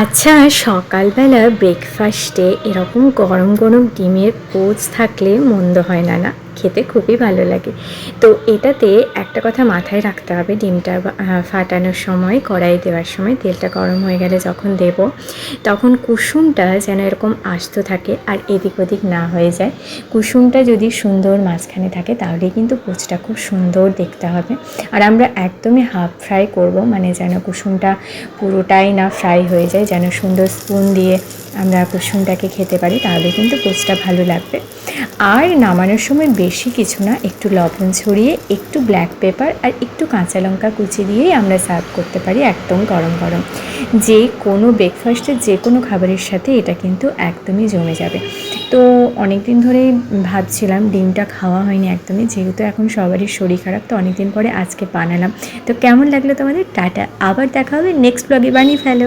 আচ্ছা, সকালবেলা ব্রেকফাস্টে এরকম গরম গরম ডিমের পোচ থাকলে মন্দ হয় না, না? খেতে খুবই ভালো লাগে। তো এটাতে একটা কথা মাথায় রাখতে হবে, ডিমটা ফাটানোর সময়, কড়াই দেওয়ার সময় তেলটা গরম হয়ে গেলে যখন দেব, তখন কুসুমটা যেন এরকম আস্ত থাকে আর এদিক ওদিক না হয়ে যায়। কুসুমটা যদি সুন্দর মাঝখানে থাকে তাহলেই কিন্তু পোচটা খুব সুন্দর দেখতে হবে। আর আমরা একদমই হাফ ফ্রাই করব, মানে যেন কুসুমটা পুরোটাই না ফ্রাই হয়ে যায়, যেন সুন্দর স্পুন দিয়ে আমরা কুসুমটাকে খেতে পারি, তাহলে কিন্তু পোচটা ভালো লাগবে। আর নামানোর সময় বেশি কিছু না, একটু লবণ ছড়িয়ে, একটু ব্ল্যাক পেপার আর একটু কাঁচা লঙ্কা কুচি দিয়েই আমরা সার্ভ করতে পারি একদম গরম গরম। যে কোনো ব্রেকফাস্টের যে কোনো খাবারের সাথে এটা কিন্তু একদমই জমে যাবে। তো অনেক দিন ধরেই ভাবছিলাম, ডিমটা খাওয়া হয়নি একদমই, যেহেতু এখন সবারই শরীর খারাপ, তো অনেক দিন পরে আজকে বানালাম। তো কেমন লাগলো তোমাদের? টাটা, আবার দেখা হবে নেক্সট ব্লগে, বানিয়ে ফেলো।